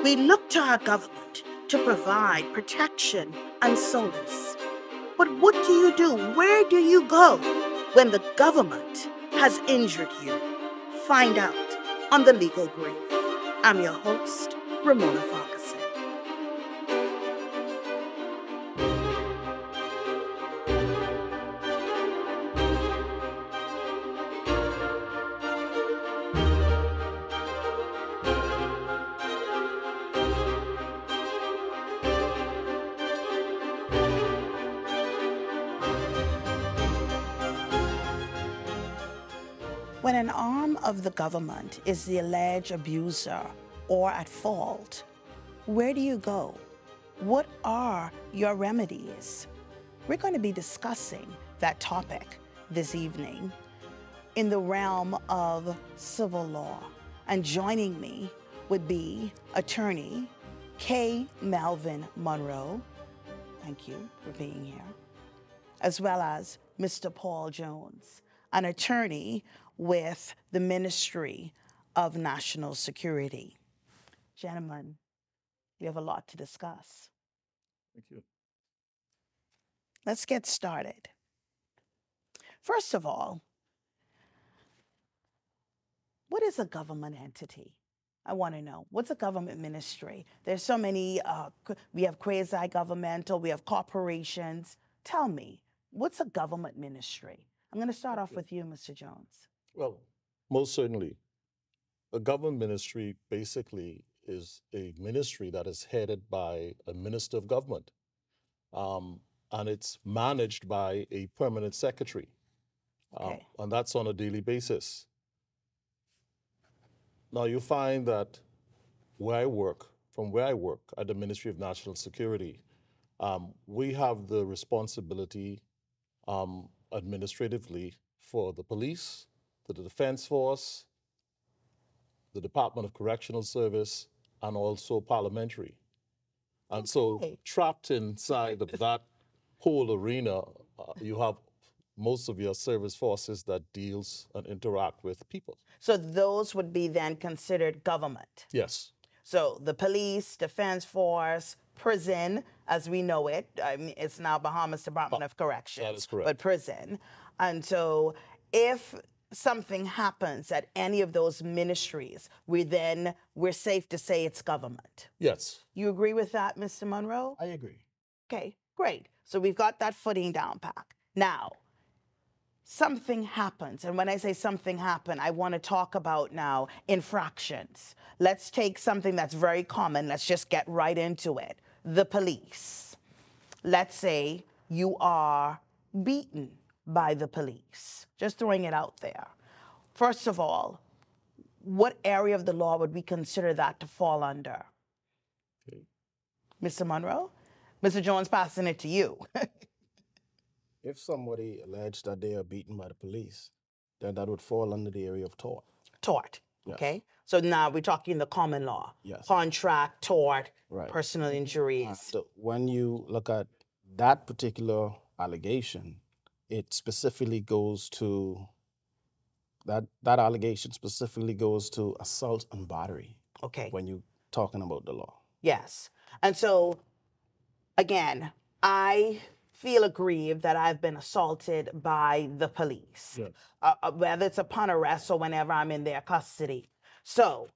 We look to our government to provide protection and solace. But what do you do? Where do you go when the government has injured you? Find out on The Legal Brief. I'm your host, Ramona Farquharson. When an arm of the government is the alleged abuser or at fault, where do you go? What are your remedies? We're going to be discussing that topic this evening in the realm of civil law. And joining me would be attorney K. Melvin Monroe. Thank you for being here. As well as Mr. Paul Jones, an attorney with the Ministry of National Security. Gentlemen, we have a lot to discuss. Thank you. Let's get started. First of all, what is a government entity? I want to know. What's a government ministry? There's so many, we have quasi-governmental, we have corporations. Tell me, what's a government ministry? I'm going to start off with you, Mr. Jones. Well, most certainly. A government ministry basically is a ministry that is headed by a minister of government. And it's managed by a permanent secretary. Okay. And that's on a daily basis. Now you find that from where I work at the Ministry of National Security, we have the responsibility administratively for the police, the Defense Force, the Department of Correctional Service, and also parliamentary. And so trapped inside of that whole arena, you have most of your service forces that deals and interact with people. So those would be then considered government? Yes. So the police, Defense Force, prison, as we know it, I mean, it's now Bahamas Department of Corrections. That is correct. But prison. And so if something happens at any of those ministries, we're safe to say it's government. Yes. You agree with that, Mr. Monroe? I agree. Okay, great. So we've got that footing down pat. Now, something happens. And when I say something happened, I want to talk about now infractions. Let's take something that's very common. Let's just get right into it. The police. Let's say you are beaten by the police. Just throwing it out there. First of all, what area of the law would we consider that to fall under? Okay. Mr. Monroe? Mr. Jones, passing it to you. If somebody alleged that they are beaten by the police, then that would fall under the area of tort. Tort, Yes. okay? So now we're talking the common law. Yes. Contract, tort, Right. personal injuries. So when you look at that particular allegation, it specifically goes to, that allegation specifically goes to assault and battery Okay, when you're talking about the law. yes. And so, again, I feel aggrieved that I've been assaulted by the police, Yes. whether it's upon arrest or whenever I'm in their custody. So,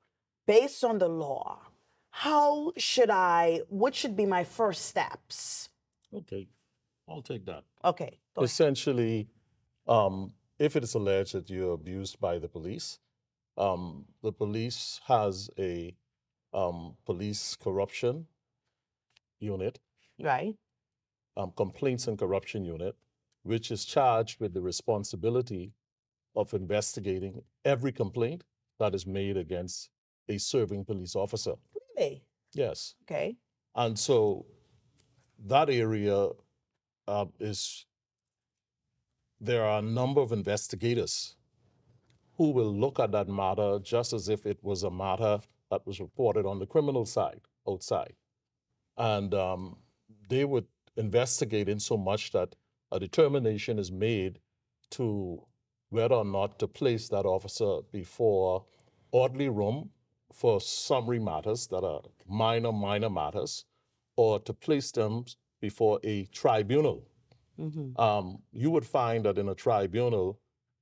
based on the law, what should be my first steps? Okay. I'll take that. Okay, go ahead. Essentially, if it is alleged that you're abused by the police has a police corruption unit, Right, complaints and corruption unit, which is charged with the responsibility of investigating every complaint that is made against a serving police officer. really? Yes. Okay, And so that area there are a number of investigators who will look at that matter just as if it was a matter that was reported on the criminal side, outside. And they would investigate in so much that a determination is made to whether or not to place that officer before orderly room for summary matters that are minor matters, or to place them before a tribunal. You would find that in a tribunal,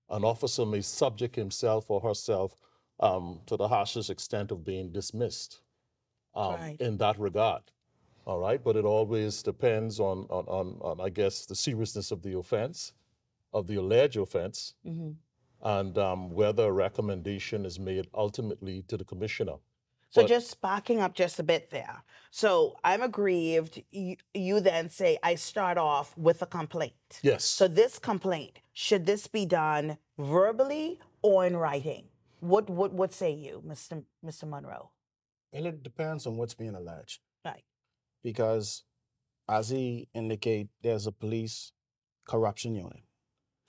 an officer may subject himself or herself to the harshest extent of being dismissed in that regard. All right, but it always depends on I guess, the seriousness of the offense, of the alleged offense, and whether a recommendation is made ultimately to the commissioner. So just backing up just a bit there. So I'm aggrieved. You then say, I start off with a complaint. Yes. So this complaint, should this be done verbally or in writing? What say you, Mr. Monroe? Well, it depends on what's being alleged. Right. Because as he indicated, there's a police corruption unit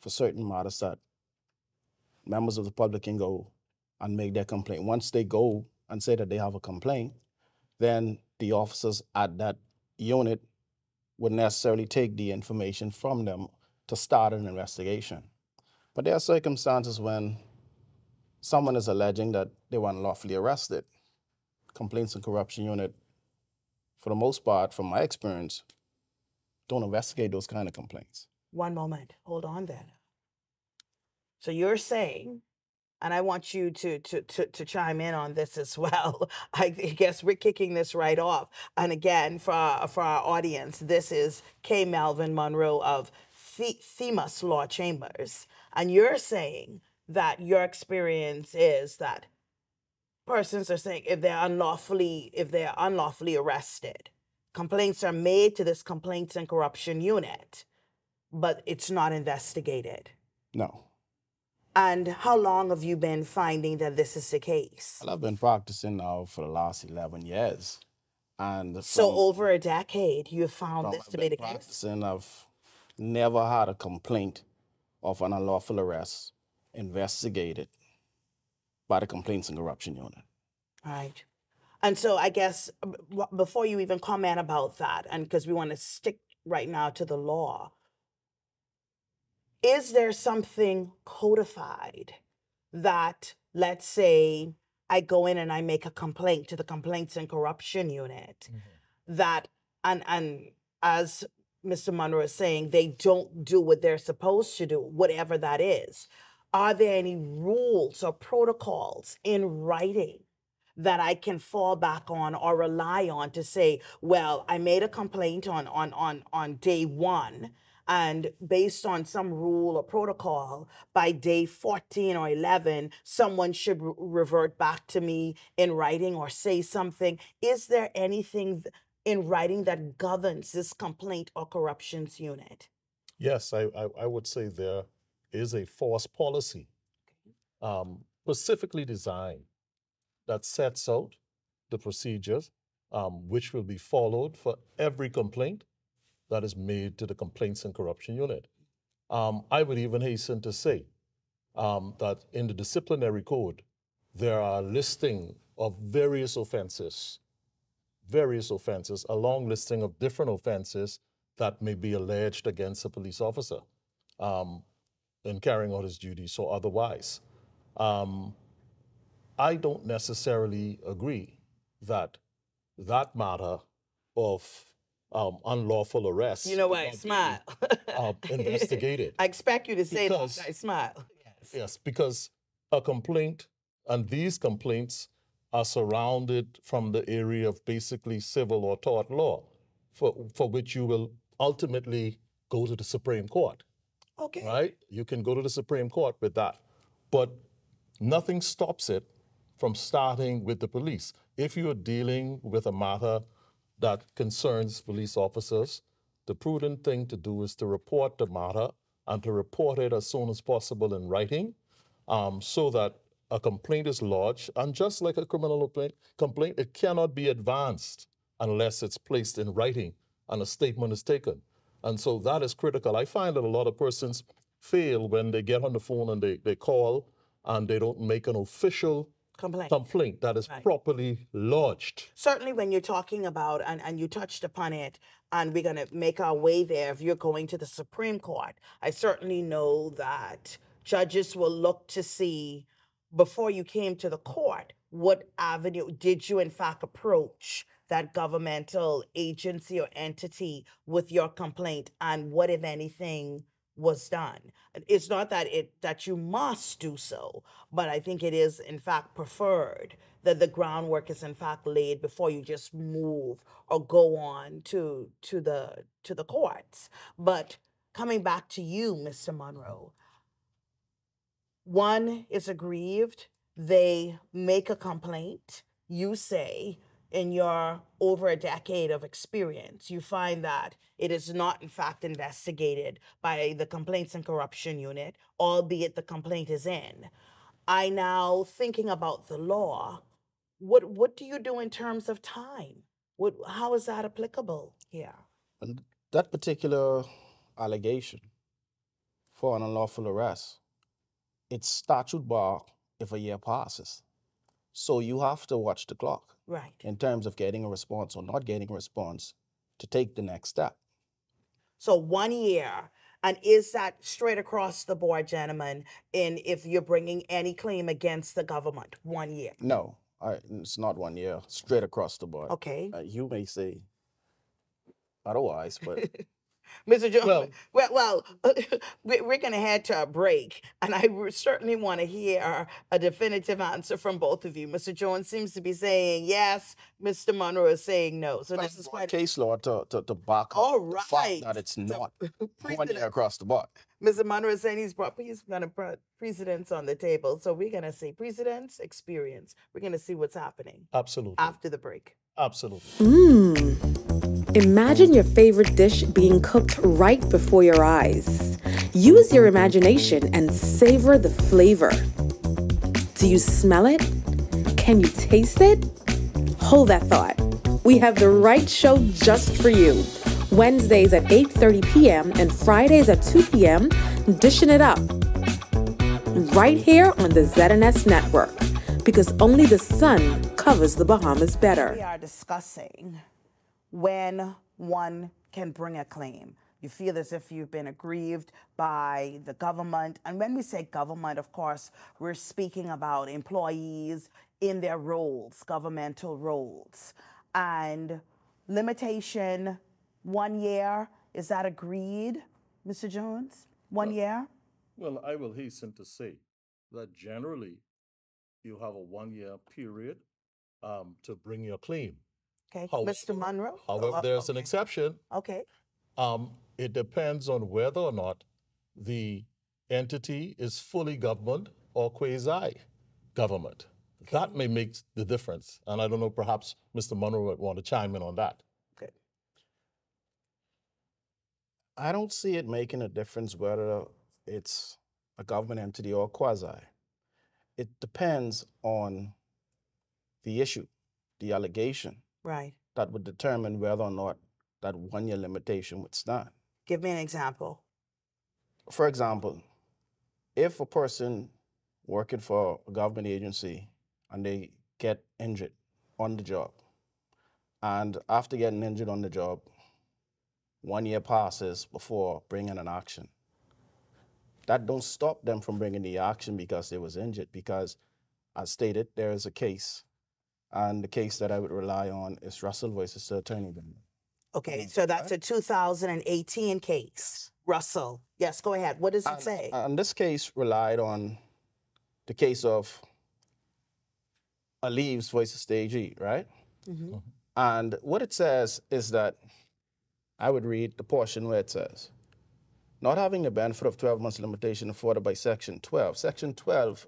for certain matters that members of the public can go and make their complaint. Once they go and say that they have a complaint, then the officers at that unit would necessarily take the information from them to start an investigation. But there are circumstances when someone is alleging that they were unlawfully arrested. Complaints and Corruption Unit, for the most part, from my experience, don't investigate those kind of complaints. One moment, hold on then. So you're saying, and I want you to chime in on this as well. I guess we're kicking this right off. And again, for our audience, this is K. Melvin Monroe of Themis Law Chambers. And you're saying that your experience is that persons are saying if they're unlawfully arrested, complaints are made to this Complaints and Corruption Unit, but it's not investigated. No. And how long have you been finding that this is the case? Well, I've been practicing now for the last 11 years. And so over a decade, you found this to be the case? I've never had a complaint of an unlawful arrest investigated by the Complaints and Corruption Unit. Right. And so I guess before you even comment about that, and because we want to stick right now to the law, is there something codified that, let's say, I go in and I make a complaint to the Complaints and Corruption Unit, that, and as Mr. Monroe is saying, they don't do what they're supposed to do, whatever that is. Are there any rules or protocols in writing that I can fall back on or rely on to say, well, I made a complaint on day one, and based on some rule or protocol, by day 14 or 11, someone should revert back to me in writing or say something? Is there anything in writing that governs this Complaint or Corruptions Unit? Yes, I would say there is a force policy specifically designed that sets out the procedures which will be followed for every complaint that is made to the Complaints and Corruption Unit. I would even hasten to say that in the disciplinary code, there are a listing of various offenses, a long listing of different offenses that may be alleged against a police officer in carrying out his duties or otherwise. I don't necessarily agree that that matter of unlawful arrest. You know what? Smile. Investigated. I expect you to say that. I smile. Yes, because a complaint, and these complaints are surrounded from the area of basically civil or tort law, for which you will ultimately go to the Supreme Court. Okay. Right? You can go to the Supreme Court with that. But nothing stops it from starting with the police. If you're dealing with a matter that concerns police officers, the prudent thing to do is to report the matter and to report it as soon as possible in writing, so that a complaint is lodged. And just like a criminal complaint, it cannot be advanced unless it's placed in writing and a statement is taken. And so that is critical. I find that a lot of persons fail when they get on the phone and they call and they don't make an official complaint that is properly lodged. Certainly when you're talking about, and you touched upon it, and we're going to make our way there, if you're going to the Supreme Court, I certainly know that judges will look to see, before you came to the court, what avenue did you in fact approach that governmental agency or entity with your complaint, and what, if anything, was done? It's not that you must do so, but I think it is in fact preferred that the groundwork is in fact laid before you just move or go on to the courts. But coming back to you, Mr. Monroe, one is aggrieved, they make a complaint, you say, in your over a decade of experience, you find that it is not in fact investigated by the Complaints and Corruption Unit, albeit the complaint is in. I now, thinking about the law, what do you do in terms of time? How is that applicable here? And that particular allegation for an unlawful arrest, it's statute bar if a year passes. So you have to watch the clock. Right. In terms of getting a response or not getting a response to take the next step. So 1 year. And is that straight across the board, gentlemen, in if you're bringing any claim against the government? 1 year? No, it's not 1 year, straight across the board. Okay. You may say otherwise, but... Mr. Jones, well, we're going to head to a break, and I certainly want to hear a definitive answer from both of you. Mr. Jones seems to be saying yes. Mr. Monroe is saying no. So this is quite case law to back up the fact that it's not 1 year across the board. Mr. Monroe is saying he's going to put precedents on the table. So we're going to see precedents, experience. We're going to see what's happening. Absolutely. After the break. Absolutely. Imagine your favorite dish being cooked right before your eyes. Use your imagination and savor the flavor. Do you smell it? Can you taste it? Hold that thought. We have the right show just for you. Wednesdays at 8:30 p.m. and Fridays at 2 p.m. Dishing it up. Right here on the ZNS Network. Because only the sun covers the Bahamas better. We are discussing when one can bring a claim. You feel as if you've been aggrieved by the government. And when we say government, of course, we're speaking about employees in their roles, governmental roles. And limitation, 1 year, is that agreed, Mr. Jones? 1 year? Well, I will hasten to say that generally you have a 1 year period to bring your claim. Okay, Mr. Monroe? However, there's an exception. Okay. It depends on whether or not the entity is fully government or quasi-government. Okay. That may make the difference. And I don't know, perhaps Mr. Monroe would want to chime in on that. Okay. I don't see it making a difference whether it's a government entity or quasi. It depends on the issue, the allegation. Right. That would determine whether or not that 1 year limitation would stand. Give me an example. For example, if a person working for a government agency and they get injured on the job, and after getting injured on the job, 1 year passes before bringing an action. That don't stop them from bringing the action because they was injured, because as stated, there is a case. And the case that I would rely on is Russell versus the Attorney General. Okay, so that's a 2018 case. Russell. Yes, go ahead. What does it say? And this case relied on the case of Leaves versus the AG, right? Mm-hmm. And what it says is that, I would read the portion where it says, not having the benefit of 12 months limitation afforded by Section 12. Section 12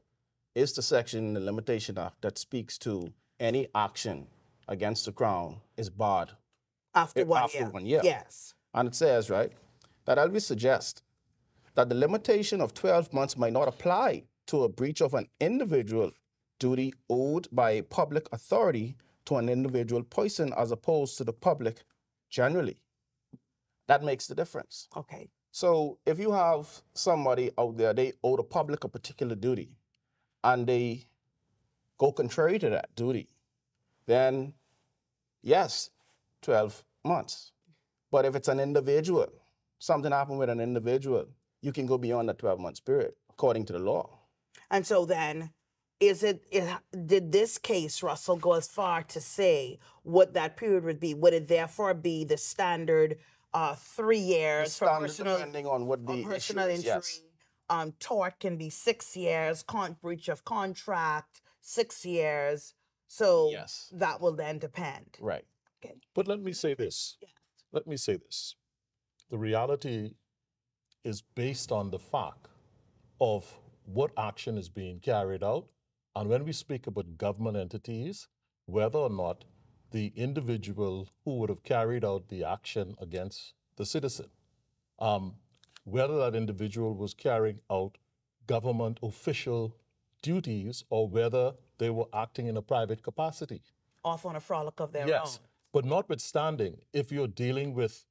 is the section in the Limitation Act that speaks to any action against the Crown is barred after 1 year. Yes. And it says, right, that I will suggest that the limitation of 12 months might not apply to a breach of an individual duty owed by a public authority to an individual person as opposed to the public generally. That makes the difference. Okay. So if you have somebody out there, they owe the public a particular duty, and they go contrary to that duty, then yes, 12 months. But if it's an individual, something happened with an individual, you can go beyond the 12 months period, according to the law. And so then did this case, Russell, go as far to say what that period would be? Would it therefore be the standard 3 years for personal, depending on what the personal issue is, injury? yes. Tort can be 6 years, breach of contract, 6 years. So Yes. that will then depend. Right. Okay. But let me say this. Yes. Let me say this. The reality is based on the fact of what action is being carried out. And when we speak about government entities, whether or not the individual who would have carried out the action against the citizen, whether that individual was carrying out government official duties or whether they were acting in a private capacity. Off on a frolic of their Yes, own. but notwithstanding, if you're dealing with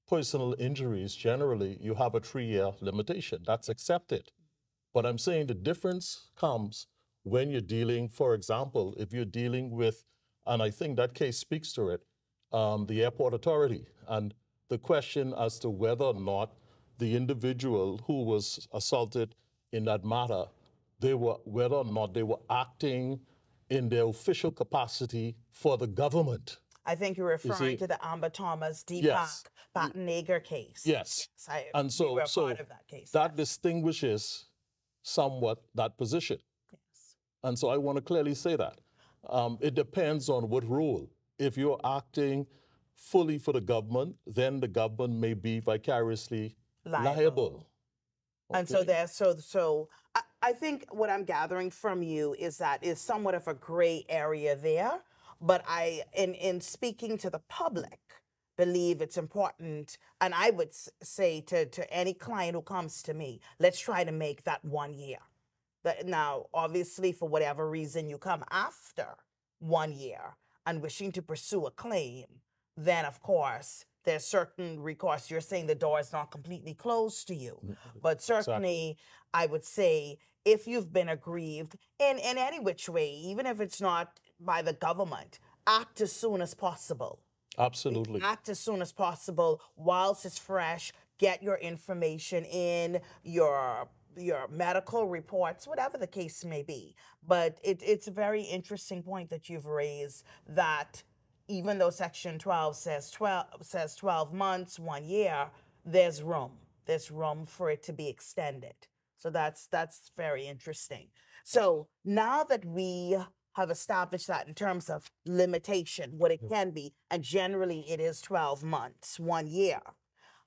personal injuries, generally you have a 3-year limitation. That's accepted. But I'm saying the difference comes when you're dealing, for example, if you're dealing with, and I think that case speaks to it, the airport authority, and the question as to whether or not the individual who was assaulted in that matter, whether or not they were acting in their official capacity for the government. I think you're referring to the Amber Thomas, Deepak Yes. Batnagar case. Yes. And so, we were part of that case. That distinguishes somewhat that position. Yes. And so I want to clearly say that. It depends on what role. If you're acting fully for the government, then the government may be vicariously liable. And so I think what I'm gathering from you is that is somewhat of a gray area there. But I, in speaking to the public, believe it's important, and I would say to any client who comes to me, let's try to make that 1 year. Now, obviously, for whatever reason you come after 1 year and wishing to pursue a claim, then of course there's certain recourse. You're saying the door is not completely closed to you, but certainly I would say if you've been aggrieved in any which way, even if it's not by the government, act as soon as possible. Absolutely. Act as soon as possible whilst it's fresh. Get your information in, your medical reports, whatever the case may be. But it's a very interesting point that you've raised, that even though Section 12 says 12 months, 1 year, there's room. There's room for it to be extended. So that's very interesting. So now that we have established that in terms of limitation, what it can be, and generally it is 12 months, 1 year,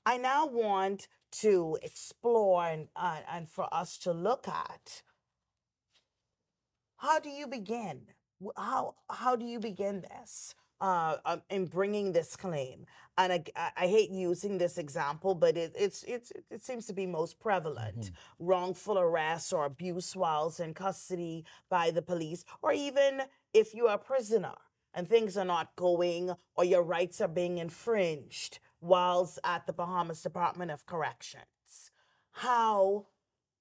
I now want to explore and for us to look at, how do you begin? How do you begin this in bringing this claim? And I hate using this example, but it seems to be most prevalent. Wrongful arrest or abuse whilst in custody by the police, or even if you're a prisoner and things are not going or your rights are being infringed whilst at the Bahamas Department of Corrections. How,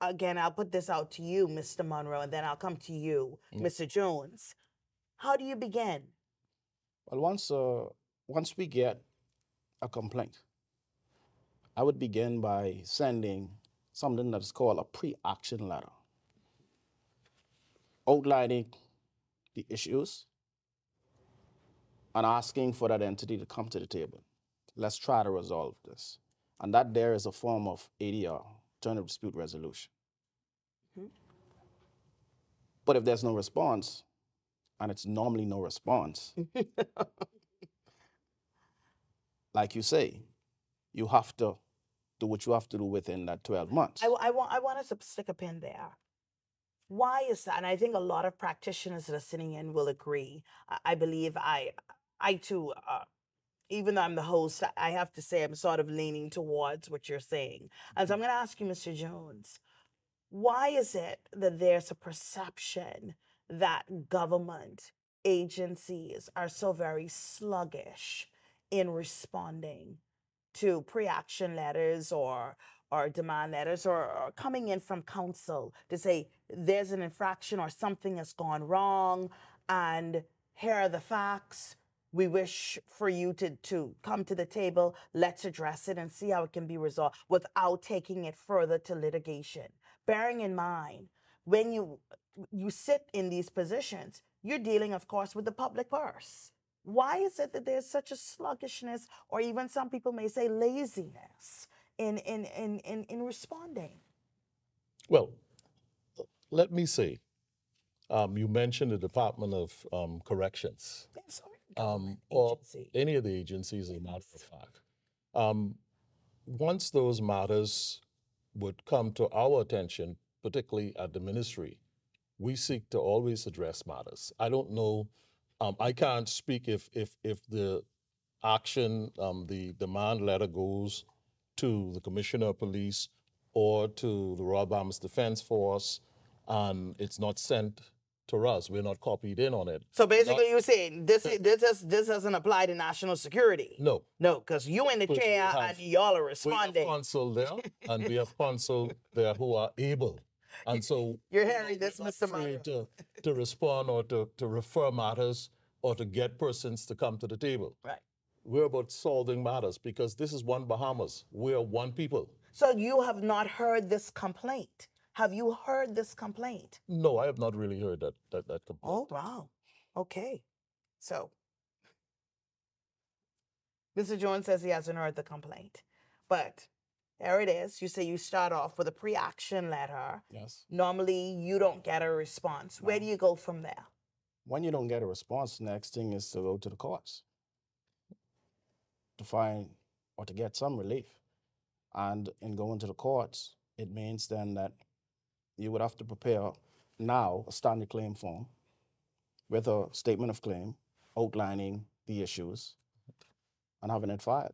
again, I'll put this out to you, Mr. Monroe, and then I'll come to you, Mr. Jones. How do you begin? Well, once we get a complaint, I would begin by sending something that is called a pre-action letter, outlining the issues and asking for that entity to come to the table. Let's try to resolve this. And that there is a form of ADR, alternative dispute resolution. But if there's no response, and it's normally no response, like you say, you have to do what you have to do within that 12 months. I want us to stick a pin there. Why is that? And I think a lot of practitioners that are sitting in will agree. I believe I too, even though I'm the host, I have to say I'm sort of leaning towards what you're saying. And so I'm going to ask you, Mr. Jones, why is it that there's a perception that government agencies are so very sluggish in responding to pre-action letters or demand letters or coming in from counsel to say there's an infraction or something has gone wrong and here are the facts. We wish for you to come to the table. Let's address it and see how it can be resolved without taking it further to litigation. Bearing in mind, when you you sit in these positions, you're dealing, of course, with the public purse. Why is it that there's such a sluggishness, or even some people may say laziness, in responding? Well, let me say, you mentioned the Department of Corrections, Yes, or any of the agencies, as a matter of fact. Once those matters would come to our attention, particularly at the ministry, we seek to always address matters. I don't know, I can't speak if the action, the demand letter goes to the Commissioner of Police or to the Royal Bahamas Defense Force, and it's not sent to us. We're not copied in on it. So basically, you're saying this doesn't apply to national security? No. No, because you in the chair and y'all are responding. We have counsel there, and we have counsel there who are able. And so you're hearing this, Mr. Monroe. To respond or to refer matters or to get persons to come to the table. Right. We're about solving matters because this is one Bahamas. We're one people. So you have not heard this complaint? Have you heard this complaint? No, I have not really heard that complaint. Oh, wow. Okay. So, Mr. Jones says he hasn't heard the complaint. But there it is. You say you start off with a pre-action letter. Yes. Normally, you don't get a response. Where do you go from there? When you don't get a response, the next thing is to go to the courts to find or to get some relief. And in going to the courts, it means then that you would have to prepare now a standard claim form with a statement of claim outlining the issues and having it filed.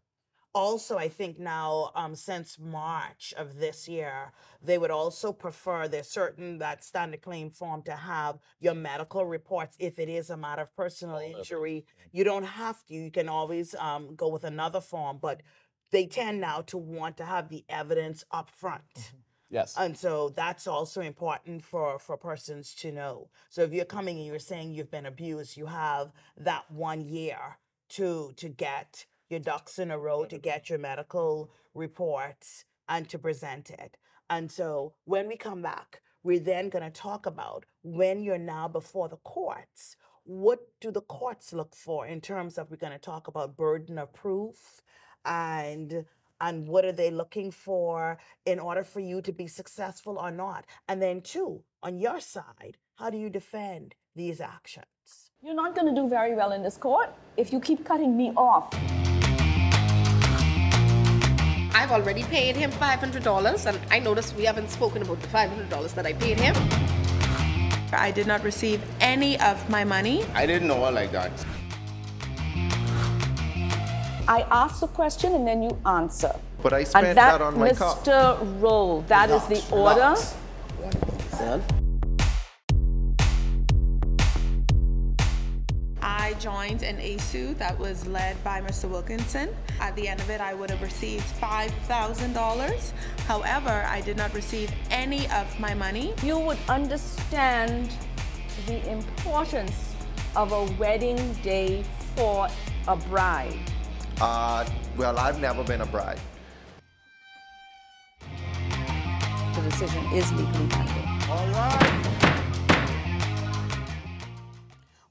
Also, I think now, since March of this year, they would also prefer, there's certain that standard claim form to have your medical reports if it is a matter of personal injury. You don't have to. You can always go with another form, but they tend now to want to have the evidence up front. Mm-hmm. Yes. And so that's also important for persons to know. So if you're coming and you're saying you've been abused, you have that 1 year to get your ducks in a row, to get your medical reports and to present it. And so when we come back, we're then going to talk about when you're now before the courts, what do the courts look for in terms of, we're going to talk about burden of proof and what are they looking for in order for you to be successful or not. And then two, on your side, how do you defend these actions? You're not going to do very well in this court if you keep cutting me off. I've already paid him $500, and I noticed we haven't spoken about the $500 that I paid him. I did not receive any of my money. I didn't know her like that. I ask a question and then you answer. But I spent that on my car. Mr. Roll, that is the order. I joined an ASU that was led by Mr. Wilkinson. At the end of it, I would have received $5,000. However, I did not receive any of my money. You would understand the importance of a wedding day for a bride. Well, I've never been a bride. The decision is legally binding. All right.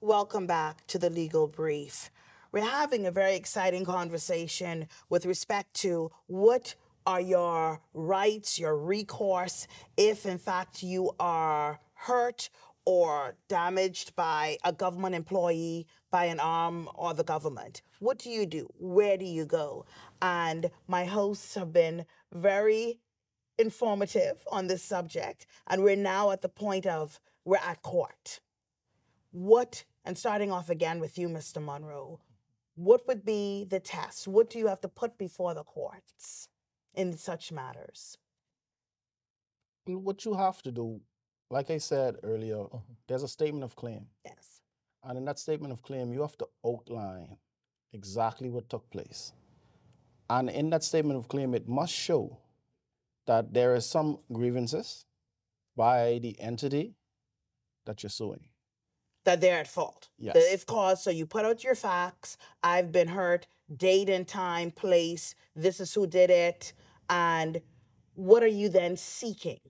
Welcome back to the Legal Brief. We're having a very exciting conversation with respect to what are your rights, your recourse, if in fact you are hurt or damaged by a government employee, by an arm or the government. What do you do? Where do you go? And my hosts have been very informative on this subject, and we're now at the point of, we're at court. What, and starting off again with you, Mr. Monroe, what would be the test? What do you have to put before the courts in such matters? What you have to do, like I said earlier, there's a statement of claim. Yes. And in that statement of claim, you have to outline exactly what took place. And in that statement of claim, it must show that there is some grievances by the entity that you're suing. That they're at fault. Yes. That if caused, so you put out your facts, I've been hurt, date and time, place, this is who did it, and what are you then seeking?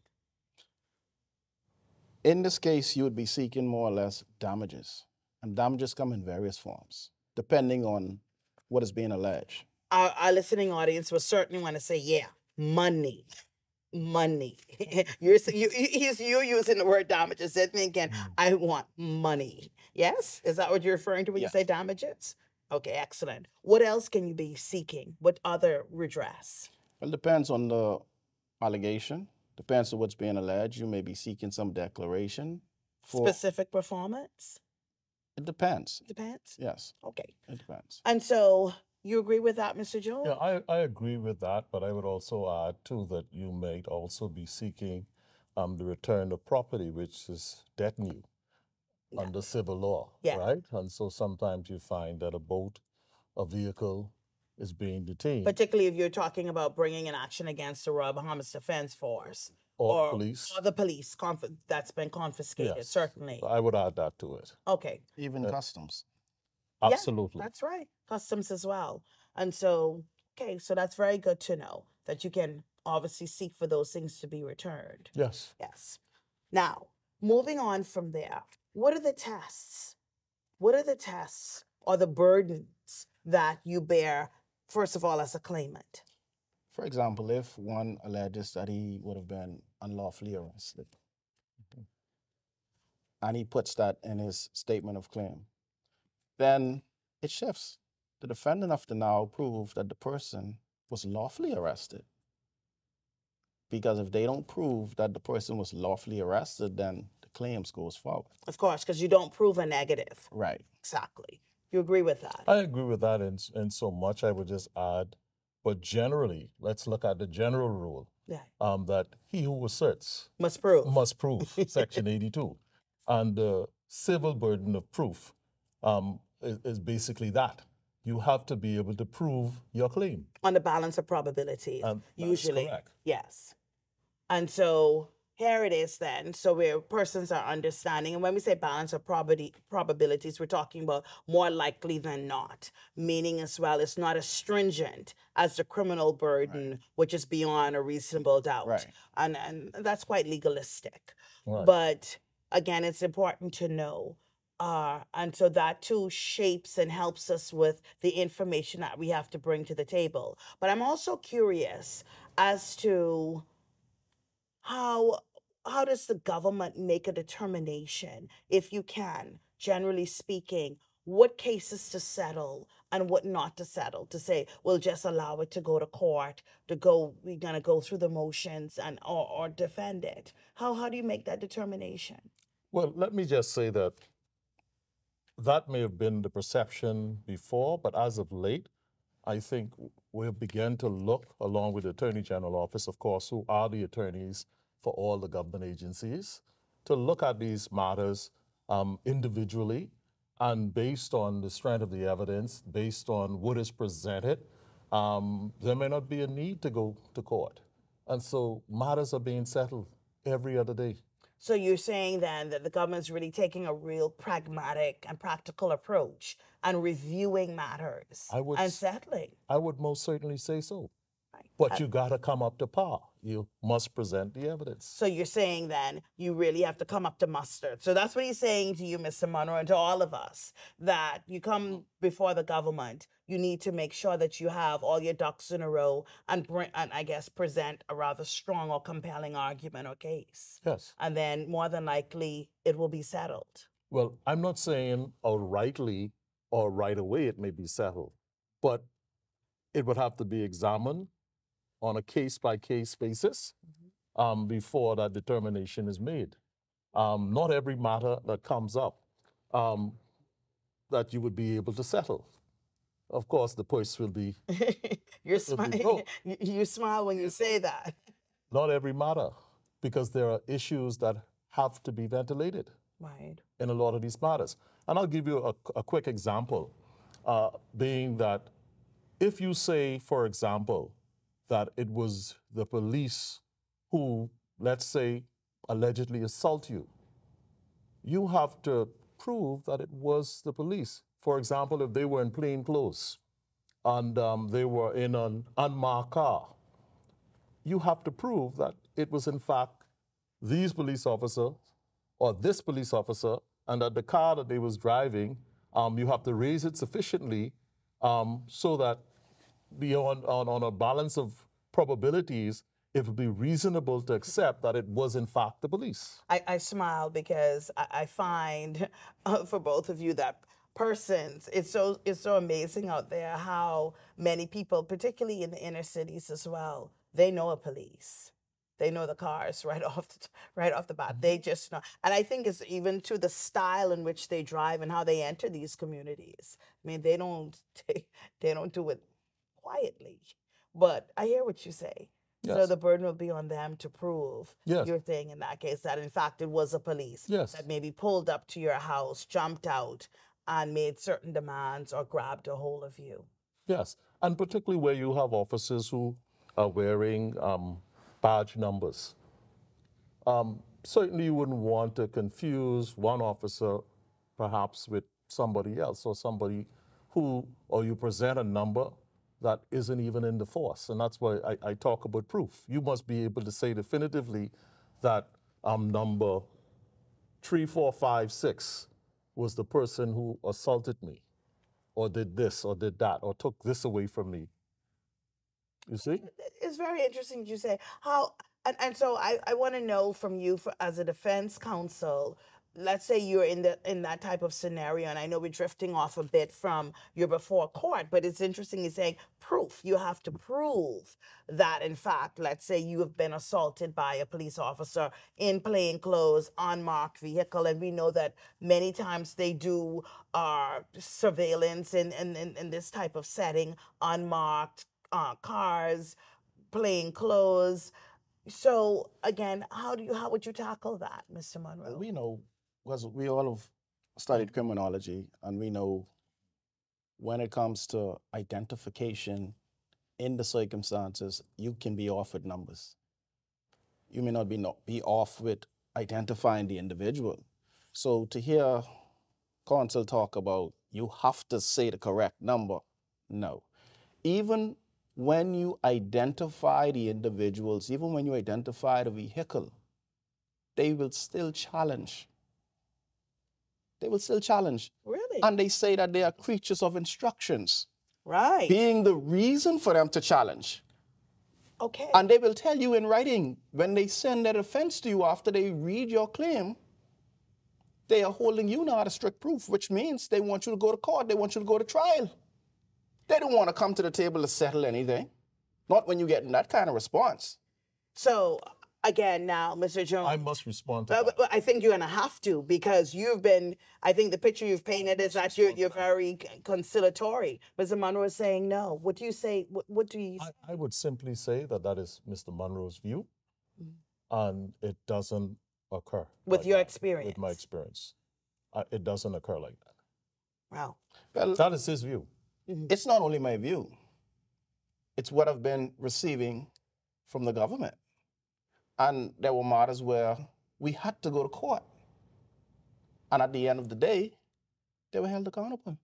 In this case, you would be seeking more or less damages. And damages come in various forms, depending on what is being alleged. Our listening audience will certainly want to say, yeah, money. Money. You're using the word damages. They're thinking, I want money. Yes? Is that what you're referring to when you say damages? Okay, excellent. What else can you be seeking? What other redress? Well, it depends on the allegation. Depends on what's being alleged. You may be seeking some declaration for specific performance? It depends. Depends? Yes. Okay. It depends. And so you agree with that, Mr. Joe? Yeah, I agree with that, but I would also add, too, that you might also be seeking the return of property, which is detenue under civil law, right? And so sometimes you find that a boat, a vehicle is being detained. Particularly if you're talking about bringing an action against the Royal Bahamas Defense Force. Or police. Or the police that's been confiscated, certainly. I would add that to it. Okay. Even customs. Absolutely. Yeah, that's right. Customs as well. And so, okay, so that's very good to know that you can obviously seek for those things to be returned. Yes. Yes. Now, moving on from there, what are the tests? What are the tests or the burdens that you bear, first of all, as a claimant? For example, if one alleges that he would have been unlawfully arrested, and he puts that in his statement of claim, then it shifts. The defendant have to now prove that the person was lawfully arrested. Because if they don't prove that the person was lawfully arrested, then the claims goes forward. Of course, because you don't prove a negative. Right. Exactly. You agree with that? I agree with that in so much. I would just add, but generally, let's look at the general rule that he who asserts must prove. Must prove, Section 82. And the civil burden of proof is basically that. You have to be able to prove your claim. On the balance of probabilities, usually. That's correct. Yes. And so here it is then. So where persons are understanding, and when we say balance of probabilities, we're talking about more likely than not, meaning as well it's not as stringent as the criminal burden, which is beyond a reasonable doubt. Right. And that's quite legalistic. Right. But again, it's important to know. And so that too shapes and helps us with the information that we have to bring to the table. But I'm also curious as to how does the government make a determination, if you can, generally speaking, what cases to settle and what not to settle, to say, we'll just allow it to go to court, we're going to go through the motions and or defend it. How do you make that determination? Well, let me just say that may have been the perception before, but as of late, I think we've begun to look, along with the Attorney General Office, of course, who are the attorneys for all the government agencies, to look at these matters individually and based on the strength of the evidence, based on what is presented, there may not be a need to go to court. And so matters are being settled every other day. So you're saying then that the government's really taking a real pragmatic and practical approach and reviewing matters and settling? I would most certainly say so. But you got to come up to par. You must present the evidence. So you're saying then you really have to come up to mustard. So that's what he's saying to you, Mr. Monroe, and to all of us, that you come before the government, you need to make sure that you have all your ducks in a row and I guess present a rather strong or compelling argument or case. Yes. And then more than likely it will be settled. Well, I'm not saying outrightly or right away it may be settled, but it would have to be examined on a case-by-case basis before that determination is made. Not every matter that comes up that you would be able to settle. Of course, the purse will be... You smile when you say that. Not every matter, because there are issues that have to be ventilated in a lot of these matters. And I'll give you a quick example, being that if you say, for example, that it was the police who, let's say, allegedly assault you, you have to prove that it was the police. For example, if they were in plain clothes and they were in an unmarked car, you have to prove that it was in fact these police officers or this police officer, and that the car that they was driving, you have to raise it sufficiently so that beyond on a balance of probabilities, it would be reasonable to accept that it was in fact the police. I smile because I find for both of you that persons, it's so amazing out there how many people, particularly in the inner cities as well, they know a police. They know the cars right off the bat. They just know, and I think it's even to the style in which they drive and how they enter these communities. I mean, they don't do it quietly. But I hear what you say. Yes. So the burden will be on them to prove, yes, you're saying in that case that in fact it was a police yes, that maybe pulled up to your house, jumped out, and made certain demands or grabbed a hold of you. Yes, and particularly where you have officers who are wearing badge numbers. Certainly you wouldn't want to confuse one officer perhaps with somebody else, or somebody who, or you present a number that isn't even in the force. And that's why I talk about proof. You must be able to say definitively that number 3456 was the person who assaulted me, or did this, or did that, or took this away from me. You see? It's very interesting you say how, and so I want to know from you as a defense counsel, let's say you're in that type of scenario, and I know we're drifting off a bit from your before court, but it's interesting you're saying proof. You have to prove that, in fact, let's say you have been assaulted by a police officer in plain clothes, unmarked vehicle, and we know that many times they do surveillance in this type of setting, unmarked cars, plain clothes. So again, how would you tackle that, Mr. Monroe? Well, we know, because we all have studied criminology, and we know when it comes to identification in the circumstances, you can be off with numbers. You may not be off with identifying the individual. So to hear counsel talk about you have to say the correct number, no. Even when you identify the individuals, even when you identify the vehicle, they will still challenge. They will still challenge. Really? And they say that they are creatures of instructions. Right. Being the reason for them to challenge. Okay. And they will tell you in writing, when they send their defense to you after they read your claim, they are holding you now to strict proof, which means they want you to go to court, they want you to go to trial. They don't want to come to the table to settle anything. Not when you get that kind of response. So, again, now, Mr. Jones. I must respond to that. But I think you're going to have to, because I think the picture you've painted is that you're very conciliatory. Mr. Monroe is saying no. What do you say? What do you say? I would simply say that is Mr. Monroe's view, and it doesn't occur. With like your that. experience? With my experience. It doesn't occur like that. Wow. Well, that is his view. It's not only my view. It's what I've been receiving from the government. And there were matters where we had to go to court. And at the end of the day, they were held accountable.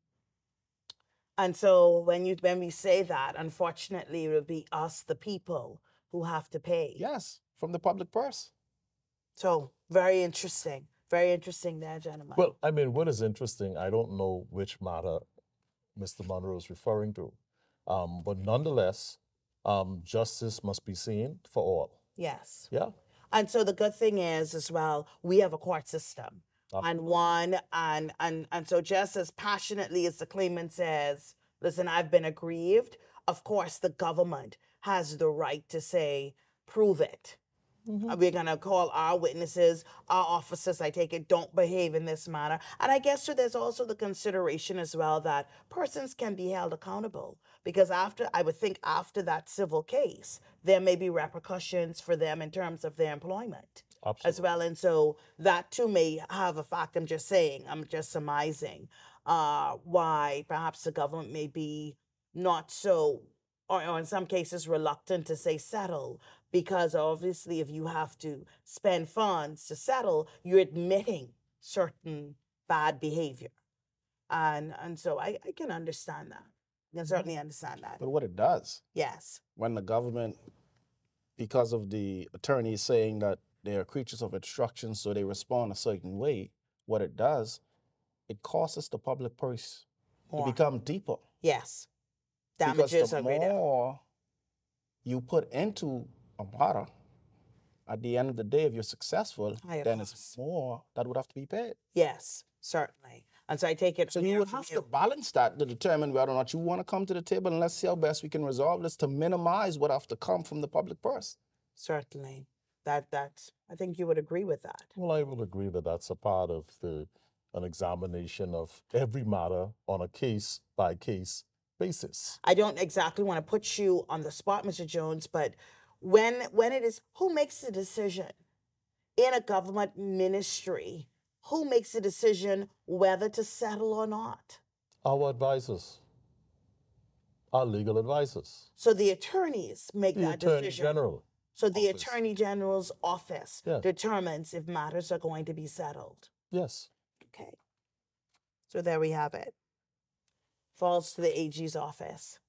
And so when we say that, unfortunately, it will be us, the people, who have to pay. Yes, from the public purse. So very interesting. Very interesting there, gentlemen. Well, I mean, what is interesting, I don't know which matter Mr. Monroe is referring to. But nonetheless, justice must be seen for all. Yes. Yeah. And so the good thing is, as well, we have a court system. And so just as passionately as the claimant says, listen, I've been aggrieved, of course the government has the right to say, prove it. We're going to call our witnesses, our officers, I take it, don't behave in this manner. And I guess so there's also the consideration as well that persons can be held accountable, because I would think after that civil case, there may be repercussions for them in terms of their employment. Absolutely. As well. And so that too may have a fact. I'm just saying, I'm just surmising why perhaps the government may be not so, or in some cases reluctant to say settle, because obviously if you have to spend funds to settle, you're admitting certain bad behavior. And so I can understand that. I can certainly understand that. But what it does, yes, when the government, because of the attorneys saying that they are creatures of instruction, so they respond a certain way. What it does, it causes the public purse to become deeper. Yes. Because Damages the are greater. more you put into a matter, at the end of the day, if you're successful, then it's more that would have to be paid. Yes, certainly. And so I take it. So you would have to balance that to determine whether or not you want to come to the table, and let's see how best we can resolve this to minimize what have to come from the public purse. Certainly. I think you would agree with that. Well, I would agree that that's a part of an examination of every matter on a case-by-case basis. I don't exactly want to put you on the spot, Mr. Jones, but when it is, who makes the decision in a government ministry? Who makes the decision whether to settle or not? Our advisors, our legal advisors. So the attorneys make that decision. The Attorney General. So the Attorney General's office determines if matters are going to be settled. Yes. Okay. So there we have it. Falls to the AG's office.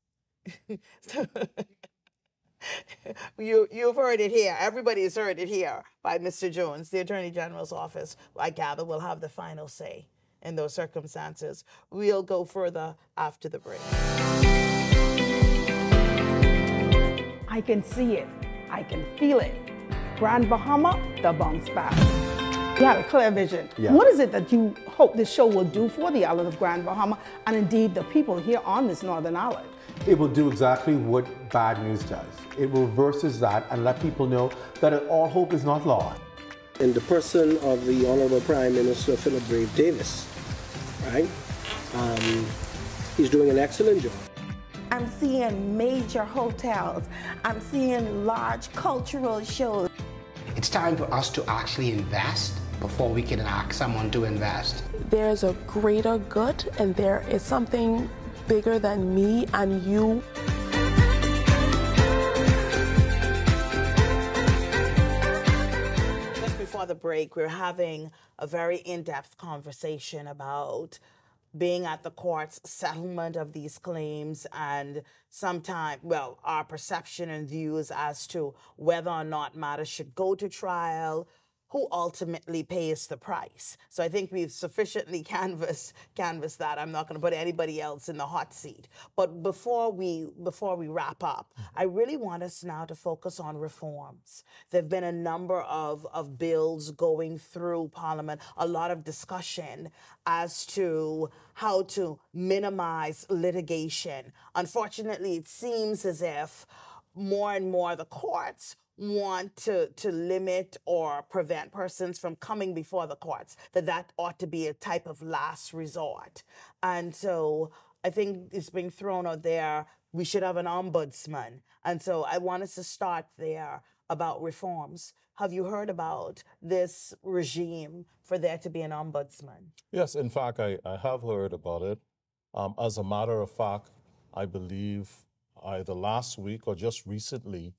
You've heard it here. Everybody's heard it here by Mr. Jones. The Attorney General's office, I gather, will have the final say in those circumstances. We'll go further after the break. I can see it. I can feel it. Grand Bahama, the bounce back. You had a clear vision. Yeah. What is it that you hope this show will do for the island of Grand Bahama and indeed the people here on this northern island? It will do exactly what bad news does. It reverses that and let people know that all hope is not lost. In the person of the Honorable Prime Minister Philip Brave Davis, right? He's doing an excellent job. I'm seeing major hotels. I'm seeing large cultural shows. It's time for us to actually invest before we can ask someone to invest. There's a greater good, and there is something bigger than me and you. Just before the break, we're having a very in-depth conversation about being at the court's settlement of these claims and sometimes, well, our perception and views as to whether or not matters should go to trial, who ultimately pays the price. So I think we've sufficiently canvassed that. I'm not going to put anybody else in the hot seat. But before we wrap up, I really want us now to focus on reforms. There have been a number of bills going through Parliament, a lot of discussion as to how to minimize litigation. Unfortunately, it seems as if more and more the courts want to limit or prevent persons from coming before the courts, that ought to be a type of last resort. And so I think it's being thrown out there, we should have an ombudsman. And so I want us to start there about reforms. Have you heard about this regime for there to be an ombudsman? Yes, in fact, I have heard about it. As a matter of fact, I believe either last week or just recently,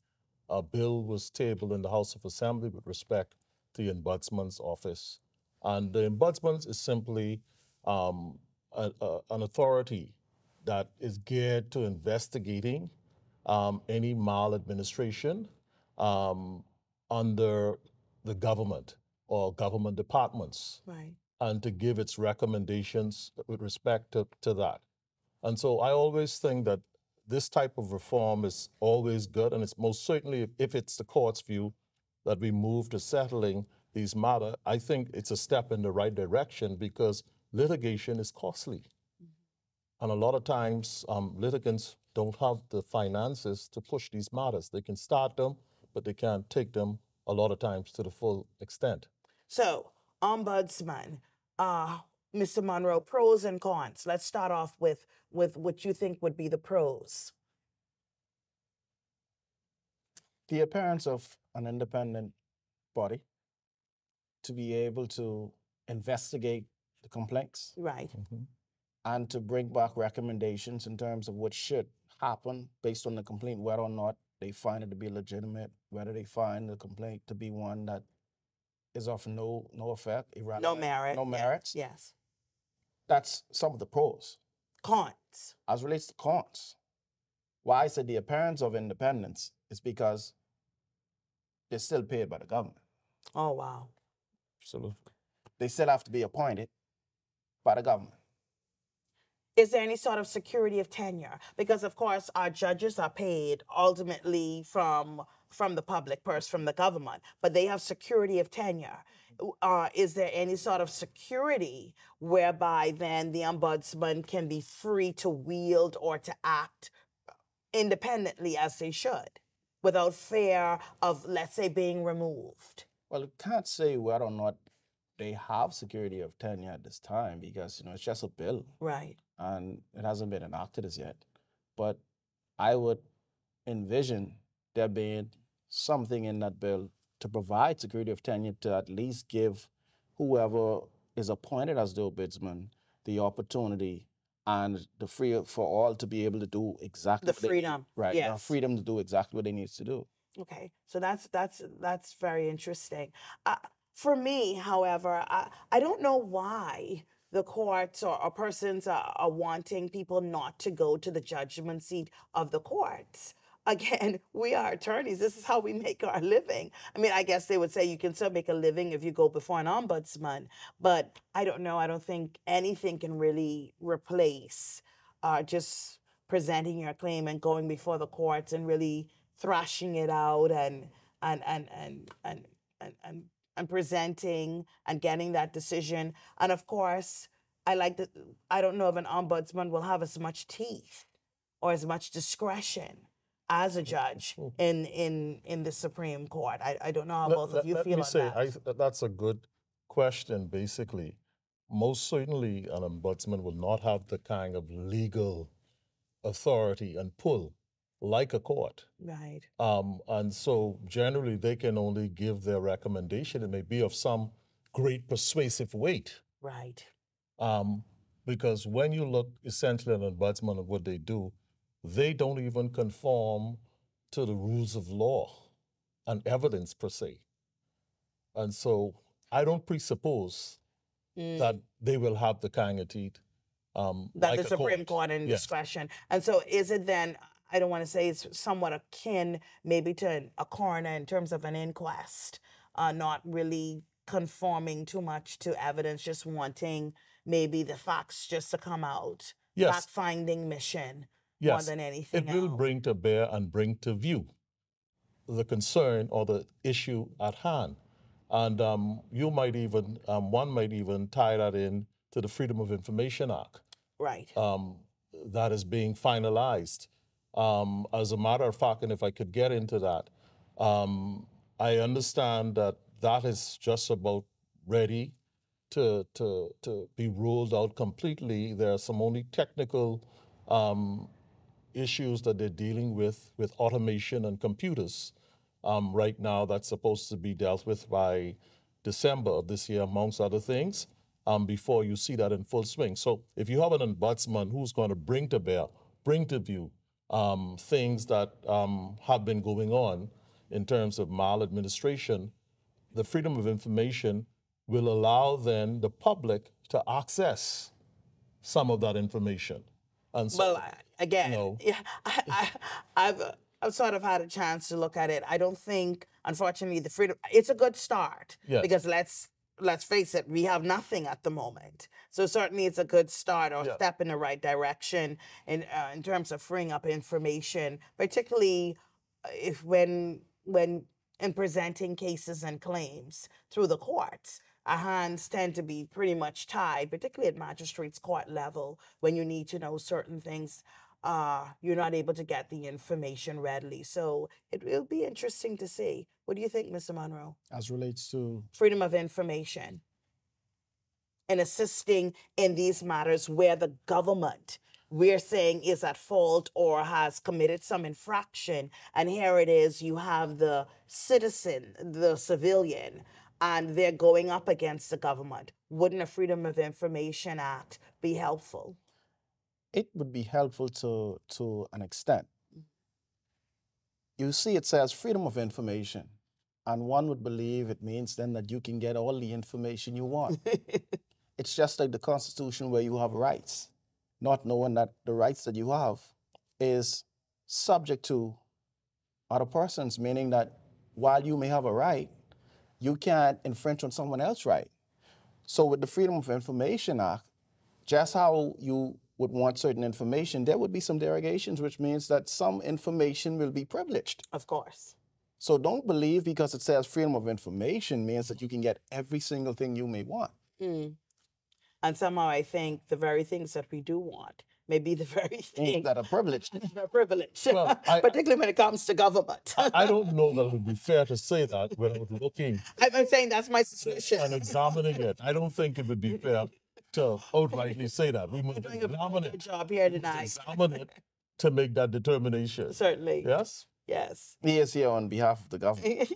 a bill was tabled in the House of Assembly with respect to the Ombudsman's office. And the Ombudsman is simply an authority that is geared to investigating any maladministration under the government or government departments, right, and to give its recommendations with respect to that. And so I always think that this type of reform is always good, and it's most certainly, if it's the court's view that we move to settling these matters, I think it's a step in the right direction because litigation is costly. And a lot of times, litigants don't have the finances to push these matters. They can start them, but they can't take them a lot of times to the full extent. So, ombudsman, Mr. Monroe, pros and cons. Let's start off with what you think would be the pros. The appearance of an independent body to be able to investigate the complaints. Right. Mm-hmm. And to bring back recommendations in terms of what should happen based on the complaint, whether or not they find it to be legitimate, whether they find the complaint to be one that is of no effect, irrelevant. No merit. No merits. Yes. That's some of the pros. Cons. As relates to cons, why I said the appearance of independence is because they're still paid by the government. Oh, wow. Absolutely. They still have to be appointed by the government. Is there any sort of security of tenure? Because, of course, our judges are paid ultimately from the public purse, from the government, but they have security of tenure. Is there any sort of security whereby then the ombudsman can be free to wield or to act independently as they should, without fear of, let's say, being removed? Well, you can't say whether or not they have security of tenure at this time because, it's just a bill. Right. And it hasn't been enacted as yet. But I would envision there being something in that bill to provide security of tenure to at least give whoever is appointed as the ombudsman the opportunity and the freedom for all to be able to do exactly the freedom. Right. Yes. The freedom to do exactly what they need to do. Okay, so that's very interesting. For me, however, I don't know why the courts or persons are wanting people not to go to the judgment seat of the courts. Again, we are attorneys. This is how we make our living. I mean, I guess they would say you can still make a living if you go before an ombudsman, but I don't know. I don't think anything can really replace just presenting your claim and going before the courts and really thrashing it out and presenting and getting that decision. And of course, I don't know if an ombudsman will have as much teeth or as much discretion as a judge in the Supreme Court. I don't know how both of you feel on that. That's a good question, basically. Most certainly, an ombudsman will not have the kind of legal authority and pull like a court. Right. And so generally they can only give their recommendation. It may be of some great persuasive weight. Right. Because when you look essentially at an ombudsman and what they don't even conform to the rules of law and evidence per se. And so I don't presuppose that they will have the kind of teeth that like the Supreme Court in discretion. And so is it then, I don't want to say it's somewhat akin maybe to a coroner in terms of an inquest, not really conforming too much to evidence, just wanting maybe the facts just to come out. Yes. Fact-finding mission more than anything else. It will bring to bear and bring to view the concern or the issue at hand. And you might even, one might even tie that in to the Freedom of Information Act. Right. That is being finalized. As a matter of fact, and if I could get into that, I understand that that is just about ready to be ruled out completely. There are some only technical issues that they're dealing with automation and computers. Right now, that's supposed to be dealt with by December of this year, amongst other things, before you see that in full swing. So if you have an ombudsman who's going to bring to view things that have been going on in terms of maladministration, the Freedom of Information will allow then the public to access some of that information. And so, well, again, I've sort of had a chance to look at it. I don't think, unfortunately, it's a good start. Yes. Because let's face it, we have nothing at the moment. So certainly it's a good start or step in the right direction in terms of freeing up information, particularly if when in presenting cases and claims through the courts. Our hands tend to be pretty much tied, particularly at magistrates' court level, when you need to know certain things. You're not able to get the information readily. So it will be interesting to see. What do you think, Mr. Monroe? As relates to freedom of information and assisting in these matters where the government, we're saying, is at fault or has committed some infraction. And here it is, you have the citizen, the civilian, and they're going up against the government. Wouldn't a Freedom of Information Act be helpful? It would be helpful to an extent. You see, it says freedom of information, and one would believe it means then that you can get all the information you want. It's just like the Constitution where you have rights, not knowing that the rights that you have is subject to other persons, meaning that while you may have a right, you can't infringe on someone else's right. So with the Freedom of Information Act, just how you would want certain information, there would be some derogations, which means that some information will be privileged. Of course. So don't believe because it says freedom of information means that you can get every single thing you may want. And somehow I think the very things that we do want may be the very things that are privileged. Well, particularly when it comes to government. I don't know that it would be fair to say that without looking. I'm saying that's my suspicion. And examining it. I don't think it would be fair to outrightly say that. We must examine it. Job here tonight. Examine it to make that determination. Certainly. Yes? Yes. He is here on behalf of the government.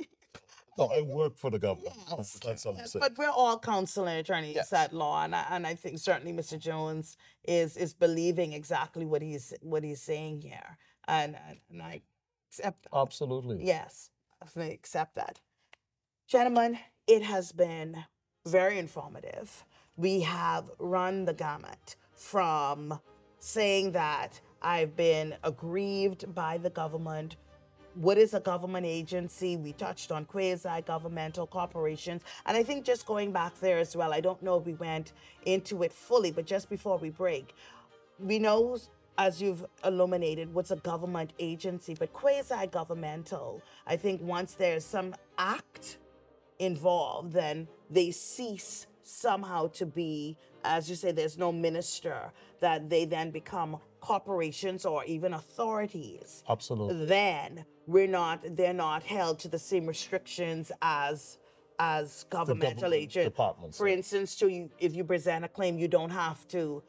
No, I work for the government. Yes. That's all I'm saying. But we're all counsel and attorneys at law, and I think certainly Mr. Jones is believing exactly what he's saying here, and I accept that. Absolutely. Yes, I accept that. Gentlemen, it has been very informative. We have run the gamut from saying that I've been aggrieved by the government. What is a government agency? We touched on quasi-governmental corporations. And I think just going back there as well, I don't know if we went into it fully, but just before we break, we know, as you've illuminated, what's a government agency, but quasi-governmental, I think once there's some act involved, then they cease somehow to be, as you say, there's no minister, that they then become corporations or even authorities. Absolutely. Then they're not held to the same restrictions as governmental agents. For instance, if you present a claim, you don't have to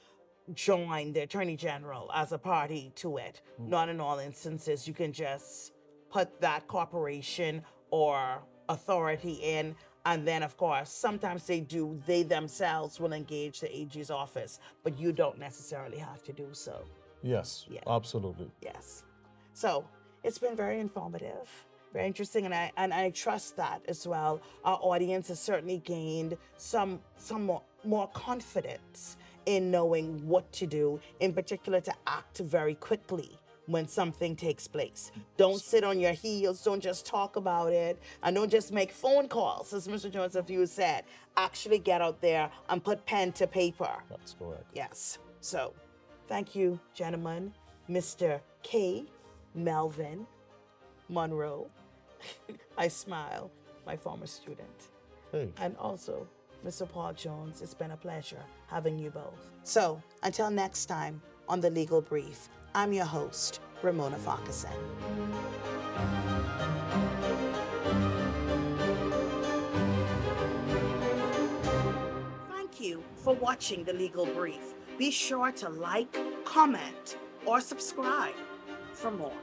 join the Attorney General as a party to it. Not in all instances. You can just put that corporation or authority in. And then, of course, sometimes they themselves will engage the AG's office, but you don't necessarily have to do so. Yes, absolutely. Yes. So it's been very informative, very interesting, and I trust that as well. Our audience has certainly gained some more confidence in knowing what to do, in particular to act very quickly when something takes place. Don't sit on your heels, don't just talk about it, and don't just make phone calls, as Mr. Jones, if you said. Actually get out there and put pen to paper. That's correct. Yes. So, thank you, gentlemen. Mr. K. Melvin Monroe. I smile, my former student. Hey. And also, Mr. Paul Jones, it's been a pleasure having you both. So, until next time on The Legal Brief, I'm your host, Ramona Farquharson. Thank you for watching The Legal Brief. Be sure to like, comment, or subscribe for more.